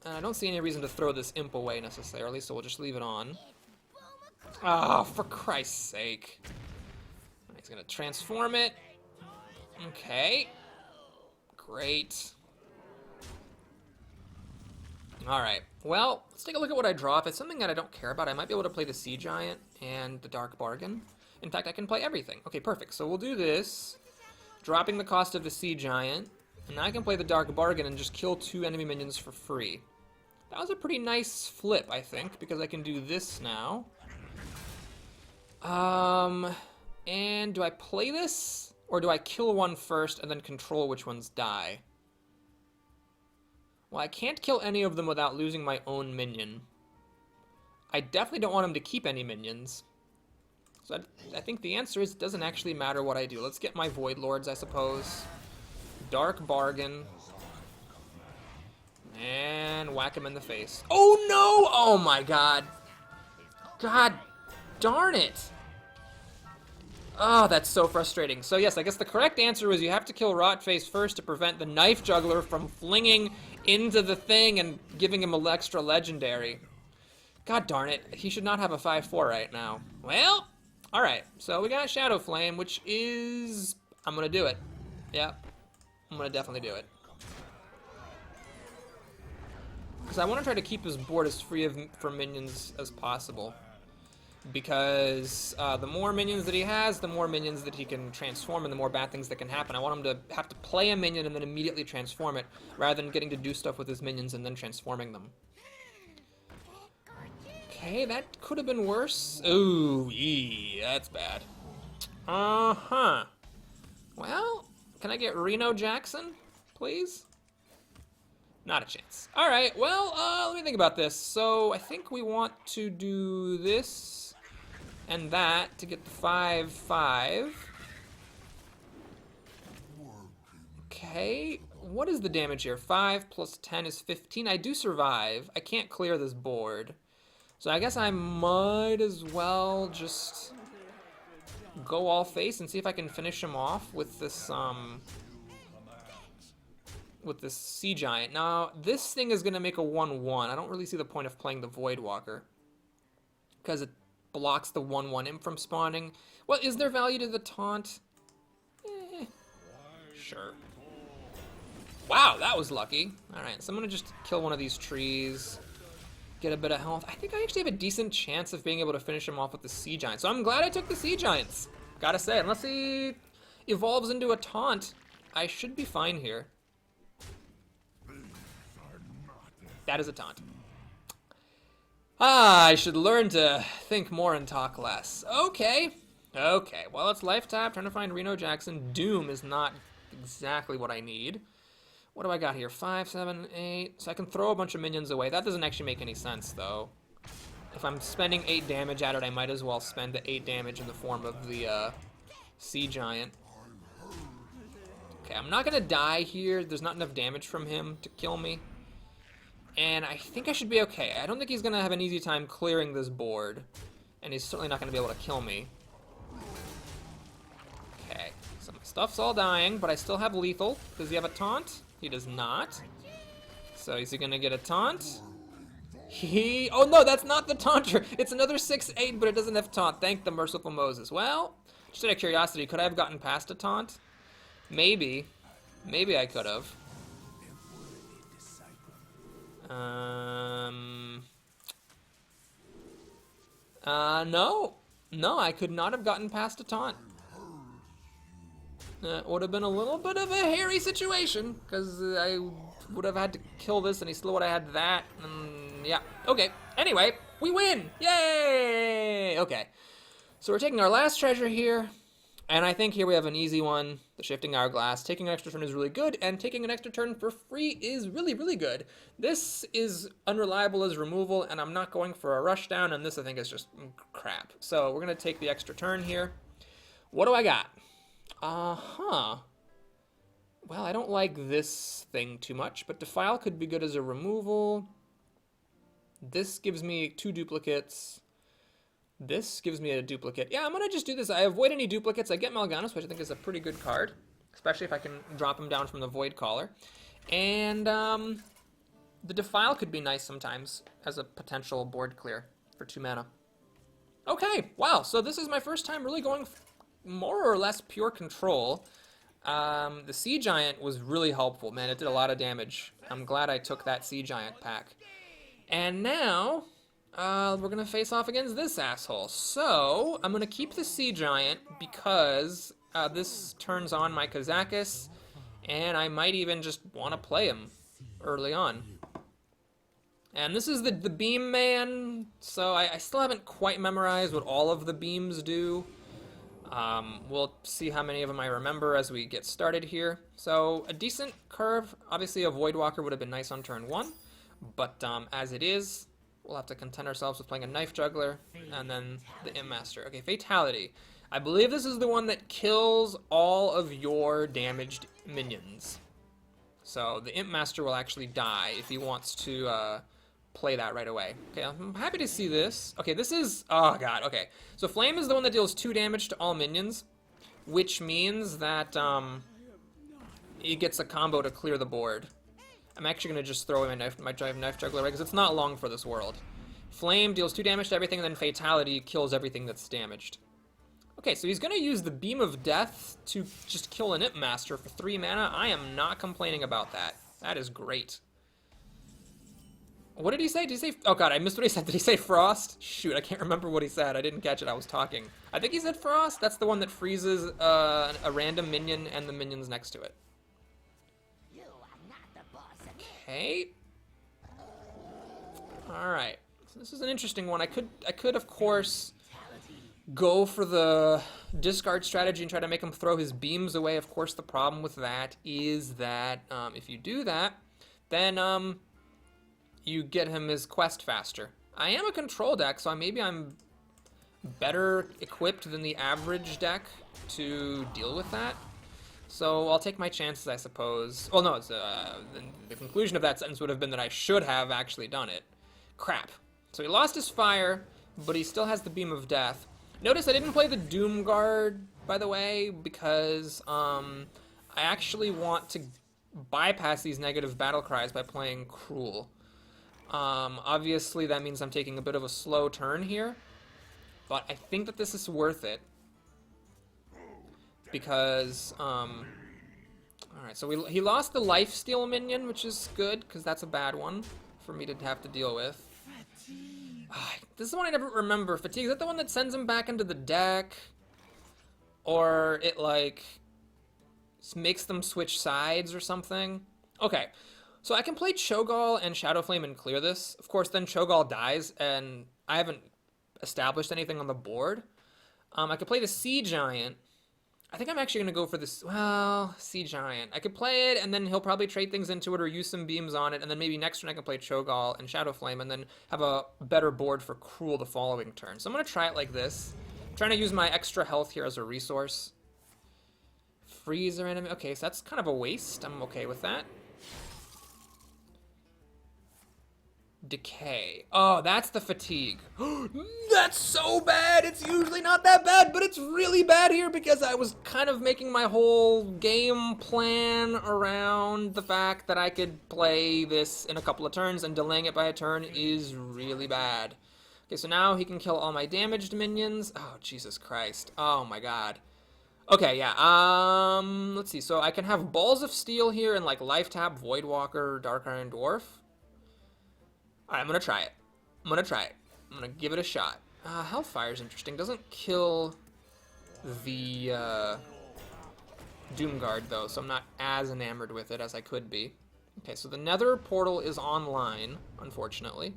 And I don't see any reason to throw this imp away necessarily, so we'll just leave it on. Oh, for Christ's sake. He's gonna transform it. Okay. Great. Alright, well, let's take a look at what I draw. If it's something that I don't care about, I might be able to play the Sea Giant and the Dark Bargain. In fact, I can play everything. Okay, perfect. So we'll do this, dropping the cost of the Sea Giant, and now I can play the Dark Bargain and just kill 2 enemy minions for free. That was a pretty nice flip, I think, because I can do this now. And do I play this? Or do I kill one first and then control which ones die? Well, I can't kill any of them without losing my own minion. I definitely don't want him to keep any minions. So I think the answer is it doesn't actually matter what I do. Let's get my Void Lords, I suppose. Dark Bargain. And whack him in the face. Oh no! Oh my god. God darn it. Oh, that's so frustrating. So yes, I guess the correct answer is you have to kill Rotface first to prevent the Knife Juggler from flinging into the thing and giving him an extra legendary. God darn it. He should not have a 5/4 right now. Well, alright. So we got Shadow Flame, which is... I'm gonna do it. Yep. I'm gonna definitely do it. Because I want to try to keep his board as free for minions as possible. Because the more minions that he has, the more minions that he can transform and the more bad things that can happen. I want him to have to play a minion and then immediately transform it, rather than getting to do stuff with his minions and then transforming them. Okay, that could have been worse. Ooh, that's bad. Uh-huh. Well, can I get Reno Jackson, please? Not a chance. Alright, well, let me think about this. So, I think we want to do this and that to get the 5/5. Okay, what is the damage here? 5 plus 10 is 15. I do survive. I can't clear this board. So I guess I might as well just go all face and see if I can finish him off with this, Sea Giant. Now, this thing is going to make a 1/1. I don't really see the point of playing the Void Walker, because it blocks the 1/1 imp from spawning. Well, is there value to the taunt? Sure. Wow, that was lucky. Alright, so I'm gonna just kill one of these trees, get a bit of health. I think I actually have a decent chance of being able to finish him off with the Sea Giant. So I'm glad I took the Sea Giants. Gotta say, unless he evolves into a taunt, I should be fine here. That is a taunt. Ah, I should learn to think more and talk less. Okay. Okay, well, it's life tap, trying to find Reno Jackson. Doom is not exactly what I need. What do I got here? 5, 7, 8. So I can throw a bunch of minions away. That doesn't actually make any sense, though. If I'm spending 8 damage at it, I might as well spend the 8 damage in the form of the Sea Giant. Okay, I'm not gonna die here. There's not enough damage from him to kill me. And I think I should be okay. I don't think he's gonna have an easy time clearing this board. And he's certainly not gonna be able to kill me. Okay, so my stuff's all dying, but I still have lethal. Does he have a taunt? He does not. So is he gonna get a taunt? Oh no, that's not the taunter. It's another 6/8, but it doesn't have taunt. Thank the merciful Moses. Well, just out of curiosity, could I have gotten past a taunt? Maybe. Maybe I could have. No. No, I could not have gotten past a taunt. It would have been a little bit of a hairy situation, because I would have had to kill this, and he still would have had that, and yeah. Okay, anyway, we win! Yay! Okay, so we're taking our last treasure here, and I think here we have an easy one, the Shifting Hourglass. Taking an extra turn is really good, and taking an extra turn for free is really, really good. This is unreliable as removal, and I'm not going for a rush down, and this I think is just crap. So we're going to take the extra turn here. What do I got? Well, I don't like this thing too much, but Defile could be good as a removal. This gives me 2 duplicates. This gives me a duplicate. Yeah, I'm going to just do this. I avoid any duplicates. I get Mal'Ganis, which I think is a pretty good card, especially if I can drop him down from the Void Caller. And the Defile could be nice sometimes as a potential board clear for 2 mana. Okay, wow, so this is my first time really going more or less pure control. The Sea Giant was really helpful, man. It did a lot of damage. I'm glad I took that Sea Giant pack. And now, we're going to face off against this asshole. So, I'm going to keep the Sea Giant because this turns on my Kazakis, and I might even just want to play him early on. And this is the Beam Man, so I still haven't quite memorized what all of the beams do. We'll see how many of them I remember as we get started here. So, a decent curve. Obviously, a Voidwalker would have been nice on turn 1, but as it is, we'll have to content ourselves with playing a Knife Juggler, and then the Imp Master. Okay, Fatality. I believe this is the one that kills all of your damaged minions. So, the Imp Master will actually die if he wants to play that right away. Okay, I'm happy to see this. Okay, this is... Oh, God, okay. So Flame is the one that deals 2 damage to all minions, which means that he gets a combo to clear the board. I'm actually going to just throw away my Drive Knife Juggler, right? Because it's not long for this world. Flame deals 2 damage to everything, and then Fatality kills everything that's damaged. Okay, so he's going to use the Beam of Death to just kill an Imp Master for 3 mana. I am not complaining about that. That is great. What did he say? Did he say... Oh, God, I missed what he said. Did he say Frost? Shoot, I can't remember what he said. I didn't catch it. I was talking. I think he said Frost. That's the one that freezes a random minion and the minions next to it. Okay. Alright. So this is an interesting one. I could, of course, go for the discard strategy and try to make him throw his beams away. Of course, the problem with that is that if you do that, then... you get him his quest faster. I am a control deck, so maybe I'm better equipped than the average deck to deal with that. So I'll take my chances, I suppose. Well, no, it's, the conclusion of that sentence would have been that I should have actually done it. Crap. So he lost his fire, but he still has the Beam of Death. Notice I didn't play the Doom Guard, by the way, because I actually want to bypass these negative battle cries by playing Cruel. Obviously that means I'm taking a bit of a slow turn here, but I think that this is worth it because, Alright, so he lost the lifesteal minion, which is good, because that's a bad one for me to have to deal with. This is one I never remember. Fatigue, is that the one that sends him back into the deck? Or it, like, makes them switch sides or something? Okay, so I can play Cho'Gall and Shadowflame and clear this. Of course, then Cho'Gall dies, and I haven't established anything on the board. I could play the Sea Giant. I think I'm actually going to go for this, well, Sea Giant. I could play it, and then he'll probably trade things into it or use some beams on it, and then maybe next turn I can play Cho'Gall and Shadowflame, and then have a better board for Cruel the following turn. So I'm going to try it like this. I'm trying to use my extra health here as a resource. Freeze our enemy. Okay, so that's kind of a waste. I'm okay with that. Decay. Oh, that's the fatigue. That's so bad. It's usually not that bad, but it's really bad here because I was kind of making my whole game plan around the fact that I could play this in a couple of turns, and delaying it by a turn is really bad. Okay, so now he can kill all my damaged minions. Oh, Jesus Christ. Oh my god. Okay, yeah, let's see. So I can have Balls of Steel here and like Life Tap, Voidwalker, Dark Iron Dwarf. Alright, I'm gonna try it. I'm gonna give it a shot. Hellfire's interesting. Doesn't kill the Doomguard, though, so I'm not as enamored with it as I could be. Okay, so the Nether portal is online, unfortunately.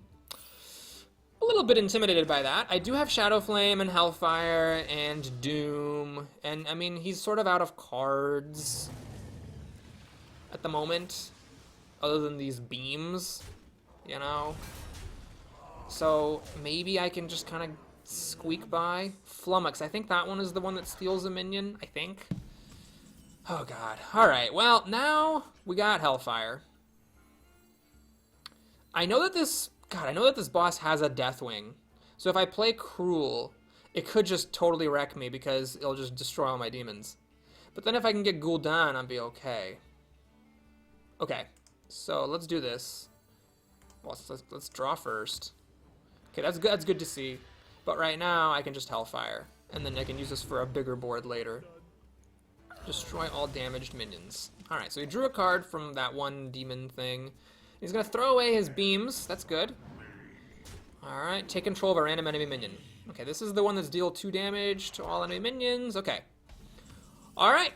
A little bit intimidated by that. I do have Shadowflame and Hellfire and Doom, and I mean, he's sort of out of cards at the moment, other than these beams. You know? So maybe I can just kind of squeak by. Flummox, I think that one is the one that steals a minion, I think. Oh god. Alright, well, now we got Hellfire. I know that this boss has a Deathwing. So if I play Cruel, it could just totally wreck me because it'll just destroy all my demons. But then if I can get Gul'dan, I'll be okay. Okay, so let's do this. Well, let's draw first. Okay, that's good to see. But right now, I can just Hellfire. And then I can use this for a bigger board later. Destroy all damaged minions. Alright, so he drew a card from that one demon thing. He's going to throw away his beams. That's good. Alright, take control of a random enemy minion. Okay, this is the one that's deal 2 damage to all enemy minions. Okay. Alright,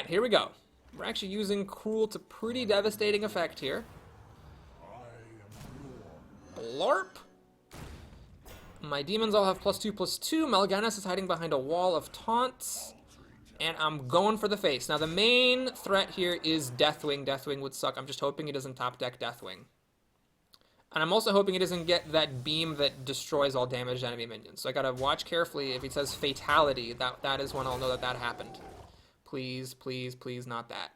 here we go. We're actually using Cruel to pretty devastating effect here. Blorp. My demons all have +2/+2. Mal'Ganis is hiding behind a wall of taunts. And I'm going for the face. Now, the main threat here is Deathwing. Deathwing would suck. I'm just hoping he doesn't top deck Deathwing. And I'm also hoping he doesn't get that beam that destroys all damaged enemy minions. So I gotta watch carefully. If he says Fatality, that is when I'll know that happened. Please, please, please, not that.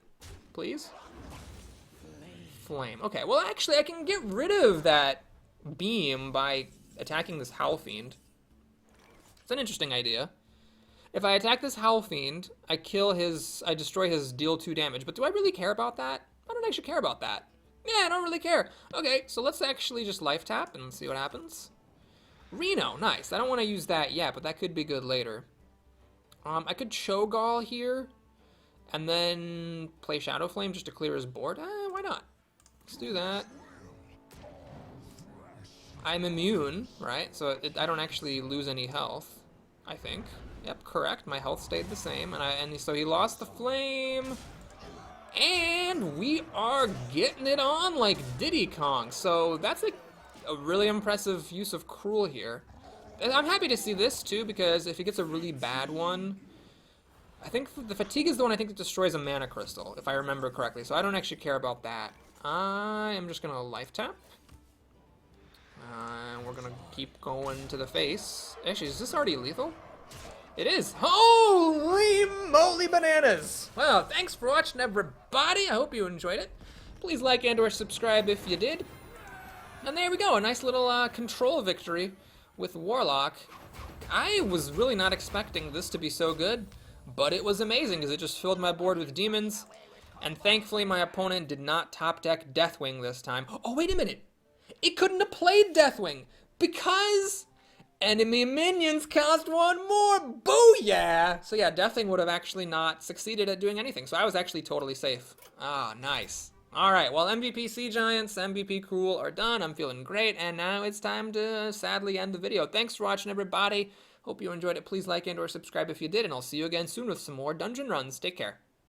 Please? Flame. Okay, well, actually, I can get rid of that beam by attacking this Howlfiend. It's an interesting idea. If I attack this Howlfiend, I destroy his deal 2 damage. But do I really care about that? I don't actually care about that. Yeah, I don't really care. Okay, so let's actually just Life Tap and see what happens. Reno, nice. I don't want to use that yet, but that could be good later. I could Cho'Gall here, and then play Shadowflame just to clear his board. Why not? Let's do that. I'm immune, right? So I don't actually lose any health, I think. Yep, correct. My health stayed the same, and so he lost the flame, and we are getting it on like Diddy Kong. So that's a really impressive use of Cruel here. And I'm happy to see this too, because if he gets a really bad one, I think the Fatigue is the one I think that destroys a mana crystal, if I remember correctly. So I don't actually care about that. I am just gonna Life Tap. We're gonna keep going to the face. Actually, is this already lethal? It is. Holy moly bananas! Well, thanks for watching, everybody. I hope you enjoyed it. Please like and or subscribe if you did. And there we go, a nice little control victory with Warlock. I was really not expecting this to be so good, but it was amazing because it just filled my board with demons. And thankfully my opponent did not top deck Deathwing this time. Oh, wait a minute. It couldn't have played Deathwing because Enemy minions cost one more. Booyah! So yeah, deathing would have actually not succeeded at doing anything. So I was actually totally safe. Ah, nice. All right, well, MVP Sea Giants, MVP Cruel are done. I'm feeling great, and now it's time to sadly end the video. Thanks for watching, everybody. Hope you enjoyed it. Please like and or subscribe if you did, and I'll see you again soon with some more dungeon runs. Take care.